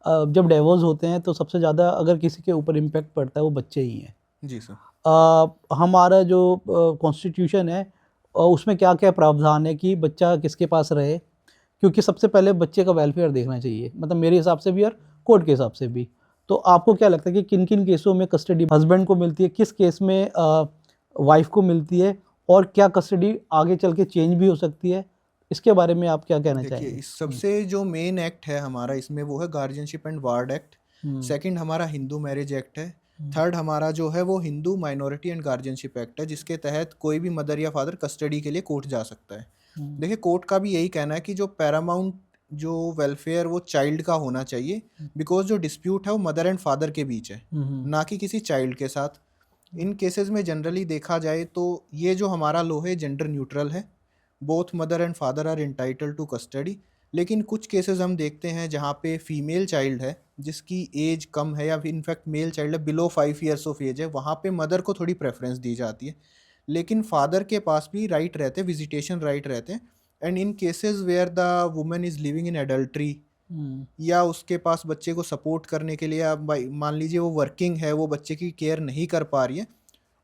जब डिवोर्स होते हैं तो सबसे ज़्यादा अगर किसी के ऊपर इम्पेक्ट पड़ता है वो बच्चे ही हैं। जी सर। हमारा जो कॉन्स्टिट्यूशन है उसमें क्या क्या प्रावधान है कि बच्चा किसके पास रहे, क्योंकि सबसे पहले बच्चे का वेलफेयर देखना चाहिए, मतलब मेरे हिसाब से भी और कोर्ट के हिसाब से भी। तो आपको क्या लगता है कि किन किन केसों में कस्टडी हस्बैंड को मिलती है, किस केस में वाइफ को मिलती है, और क्या कस्टडी आगे चल के चेंज भी हो सकती है, इसके बारे में आप क्या कहना देखिए, चाहेंगे? इस सबसे जो मेन एक्ट है हमारा इसमें वो है guardianship and ward act. Hmm. Second हमारा हिंदू मैरिज एक्ट है। हम्म। थर्ड हमारा जो है वो Hindu minority and guardianship act है, जिसके तहत कोई भी मदर या फादर कस्टडी के लिए कोर्ट जा सकता है। हम्म। देखिए, कोर्ट का भी यही कहना है कि जो पैरामाउंट जो वेलफेयर वो चाइल्ड का होना चाहिए, बिकॉज जो डिस्प्यूट है वो मदर एंड फादर के बीच है, हम्म। ना कि किसी चाइल्ड के साथ। इन केसेस में जनरली देखा जाए तो ये जो हमारा लॉ है जेंडर न्यूट्रल है। Both mother and father are entitled to custody. लेकिन कुछ केसेस हम देखते हैं जहाँ पे फीमेल चाइल्ड है जिसकी एज कम है, या फिर इनफैक्ट मेल चाइल्ड है बिलो 5 ईयर्स ऑफ एज है, वहाँ पे मदर को थोड़ी प्रेफरेंस दी जाती है। लेकिन फादर के पास भी राइट रहते हैं, विजिटेशन राइट रहते हैं। And in cases where the women is living in adultery, hmm. या उसके पास बच्चे को सपोर्ट करने के लिए, आप मान लीजिए वो वर्किंग है, वो बच्चे की केयर नहीं कर पा रही है,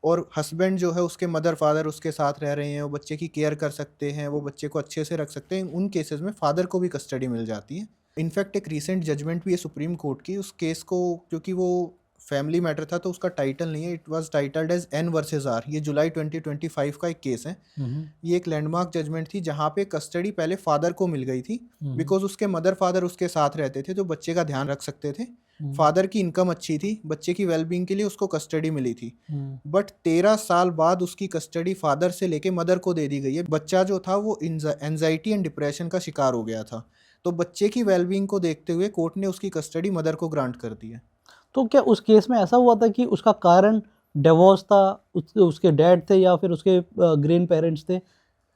और हस्बैंड जो है उसके मदर फादर उसके साथ रह रहे हैं, वो बच्चे की केयर कर सकते हैं, वो बच्चे को अच्छे से रख सकते हैं, उन केसेस में फादर को भी कस्टडी मिल जाती है। इनफैक्ट एक रीसेंट जजमेंट भी है सुप्रीम कोर्ट की उस केस को, क्योंकि वो फैमिली मैटर था तो उसका टाइटल नहीं है, it was titled as N versus R. ये जुलाई 2025 का एक केस है। हम्म। ये एक लैंडमार्क जजमेंट थी जहाँ पे कस्टडी पहले फादर को मिल गई थी, हम्म। बिकॉज उसके मदर फादर उसके साथ रहते थे तो बच्चे का ध्यान रख सकते थे। हम्म। फादर की इनकम अच्छी थी, बच्चे की वेलबींग के लिए उसको कस्टडी मिली थी। हम्म। बट 13 साल बाद उसकी कस्टडी फादर से लेके मदर को दे दी गई है। बच्चा जो था वो एंजाइटी एंड डिप्रेशन का शिकार हो गया था, तो बच्चे की वेलबींग को देखते हुए कोर्ट ने उसकी कस्टडी मदर को ग्रांट कर दी है। तो क्या उस केस में ऐसा हुआ था कि उसका कारण डिवोर्स था, उसके डैड थे या फिर उसके ग्रैंड पेरेंट्स थे?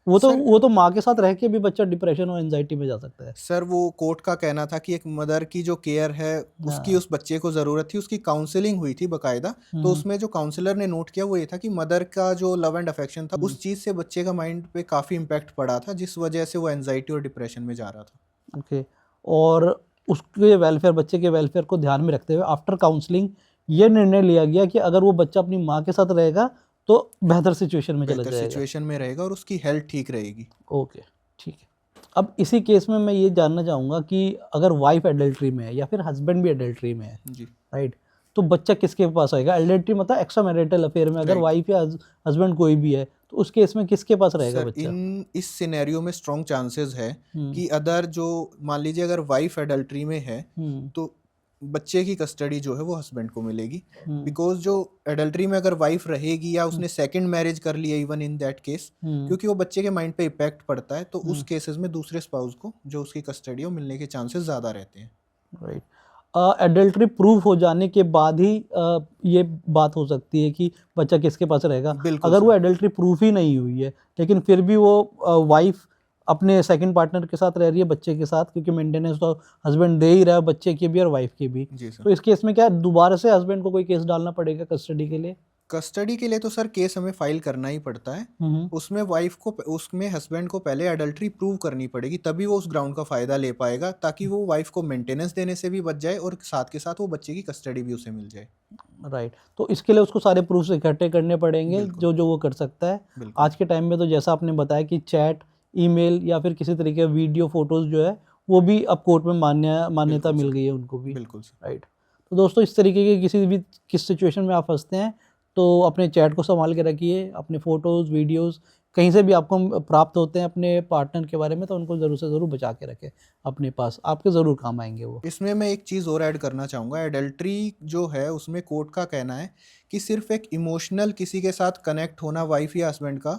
सर वो तो माँ के साथ रह के भी बच्चा डिप्रेशन और एंजाइटी में जा सकता है। सर वो कोर्ट का कहना था कि एक मदर की जो केयर है उसकी हाँ। उस बच्चे को ज़रूरत थी, उसकी काउंसलिंग हुई थी बकायदा। तो हम्म। उसमें जो काउंसलर ने नोट किया वो ये था कि मदर का जो लव एंड अफेक्शन था हम्म। उस चीज़ से बच्चे का माइंड पे काफ़ी इम्पैक्ट पड़ा था, जिस वजह से वो एंजाइटी और डिप्रेशन में जा रहा था। ओके। और उसके वेलफेयर, बच्चे के वेलफेयर को ध्यान में रखते हुए आफ्टर काउंसलिंग ये निर्णय लिया गया कि अगर वो बच्चा अपनी माँ के साथ रहेगा तो बेहतर सिचुएशन में चला बेहतर जाएगा। सिचुएशन में रहेगा और उसकी हेल्थ ठीक रहेगी। ओके, ठीक है। अब इसी केस में मैं ये जानना चाहूँगा कि अगर वाइफ एडल्ट्री में है या फिर हस्बैंड भी एडल्ट्री में है, जी। राइट, तो बच्चा किसके पास आएगा? एडल्ट्री मतलब एक्स्ट्रा मैरिटल अफेयर में अगर राइट। वाइफ या हस्बैंड कोई भी है तो उस केस में किसके पास रहेगा सर बच्चा? इस सिनेरियो में स्ट्रॉन्ग चांसेस है हम्म। कि अदर जो, मान लीजिए अगर वाइफ एडल्ट्री में है हम्म। तो बच्चे की कस्टडी जो है वो हस्बैंड को मिलेगी। हम्म। बिकॉज जो एडल्ट्री में अगर वाइफ रहेगी या हम्म। उसने सेकंड मैरिज कर लिया इवन इन दैट केस, हम्म। क्योंकि वो बच्चे के माइंड पे इम्पैक्ट पड़ता है, तो उस हम्म। केसेस में दूसरे स्पाउस को जो उसकी कस्टडी हो मिलने के चांसेस ज़्यादा रहते हैं। राइट। एडल्ट्री प्रूव हो जाने के बाद ही ये बात हो सकती है कि बच्चा किसके पास रहेगा। बिल्कुल अगर वो सर। एडल्ट्री प्रूफ ही नहीं हुई है लेकिन फिर भी वो वाइफ अपने सेकंड पार्टनर के साथ रह रही है बच्चे के साथ, क्योंकि मेंटेनेंस तो हस्बैंड दे ही रहा है बच्चे की भी और वाइफ की भी, जी सर। तो इस केस में क्या दोबारा से हस्बैंड को कोई केस डालना पड़ेगा कस्टडी के लिए? कस्टडी के लिए तो सर केस हमें फाइल करना ही पड़ता है। हम्म। उसमें वाइफ को, उसमें हस्बैंड को पहले एडल्ट्री प्रूव करनी पड़ेगी, तभी वो उस ग्राउंड का फ़ायदा ले पाएगा, ताकि वो वाइफ को मेंटेनेंस देने से भी बच जाए और साथ के साथ वो बच्चे की कस्टडी भी उसे मिल जाए। राइट, तो इसके लिए उसको सारे प्रूफ्स इकट्ठे करने पड़ेंगे बिल्कुल। जो जो वो कर सकता है। बिल्कुल। आज के टाइम में तो जैसा आपने बताया कि चैट, ईमेल या फिर किसी तरीके का वीडियो फोटोज जो है वो भी अब कोर्ट में मान्यता बिल्कुल मिल सर। गई है उनको भी। बिल्कुल सर। राइट। तो दोस्तों इस तरीके के किस सिचुएशन में आप फंसते हैं तो अपने चैट को संभाल के रखिए, अपने फ़ोटोज़ वीडियोज़ कहीं से भी आपको प्राप्त होते हैं अपने पार्टनर के बारे में तो उनको ज़रूर से ज़रूर बचा के रखें अपने पास, आपके ज़रूर काम आएंगे वो। इसमें मैं एक चीज़ और ऐड करना चाहूँगा। एडल्ट्री जो है उसमें कोर्ट का कहना है कि सिर्फ एक इमोशनल किसी के साथ कनेक्ट होना वाइफ या हस्बैंड का,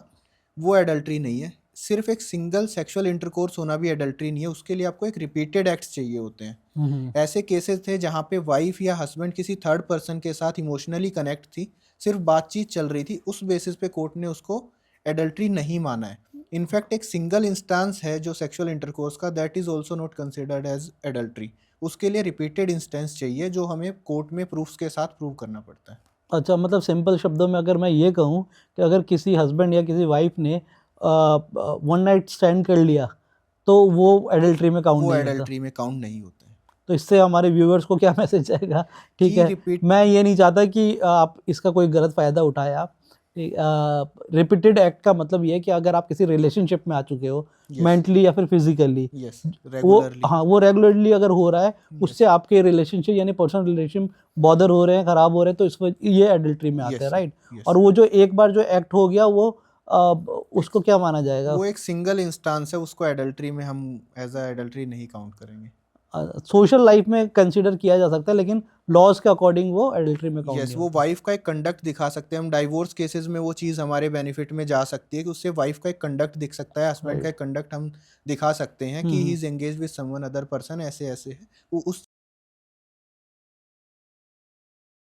वो एडल्ट्री नहीं है। सिर्फ एक सिंगल सेक्सुअल इंटरकोर्स होना भी एडल्ट्री नहीं है, उसके लिए आपको एक रिपीटेड एक्ट्स चाहिए होते हैं। हम्म। ऐसे केसेस थे जहाँ पे वाइफ या हस्बैंड किसी थर्ड पर्सन के साथ इमोशनली कनेक्ट थी, सिर्फ बातचीत चल रही थी, उस बेसिस पे कोर्ट ने उसको एडल्ट्री नहीं माना है। इनफैक्ट एक सिंगल इंस्टेंस है जो सेक्सुअल इंटरकोर्स का, that is also not considered as adultery. उसके लिए रिपीटेड इंस्टेंस चाहिए जो हमें कोर्ट में प्रूफ्स के साथ प्रूव करना पड़ता है। अच्छा, मतलब सिंपल शब्दों में अगर मैं ये कहूँ कि अगर किसी हस्बैंड या किसी वाइफ ने वन नाइट स्टैंड कर लिया तो वो एडल्ट्री में काउंट वो नहीं होता। एडल्ट्री में काउंट नहीं होता है। तो इससे हमारे व्यूअर्स को क्या मैसेज जाएगा? ठीक की है, रिपीट मैं ये नहीं चाहता कि आप इसका कोई गलत फ़ायदा उठाएं आप। रिपीटेड एक्ट का मतलब ये है कि अगर आप किसी रिलेशनशिप में आ चुके हो, यस मेंटली या फिर फिजिकली, यस वो रेगुलरली हाँ, वो रेगुलरली अगर हो रहा है, यस उससे आपके रिलेशनशिप यानी पर्सनल रिलेशन बॉदर हो रहे हैं, खराब हो रहे हैं, तो इसमें ये एडल्ट्री में आता यस है, राइट? यस और वो जो एक बार जो एक्ट हो गया वो उसको क्या माना जाएगा? वो एक सिंगल इंस्टांस है, उसको एडल्ट्री में हम एज अ एडल्ट्री नहीं काउंट करेंगे। सोशल लाइफ में कंसिडर किया जा सकता है, लेकिन लॉज के अकॉर्डिंग वो एडल्ट्री में काउंट यस नहीं वो होता। वाइफ का एक कंडक्ट दिखा सकते हैं हम। डाइवोर्स केसेस में वो चीज़ हमारे बेनिफिट में जा सकती है कि उससे वाइफ का एक कंडक्ट दिख सकता है, हस्बैंड का राइट। एक कंडक्ट हम दिखा सकते हैं कि he hmm. Is engage with someone other person, ऐसे ऐसे है। वो उस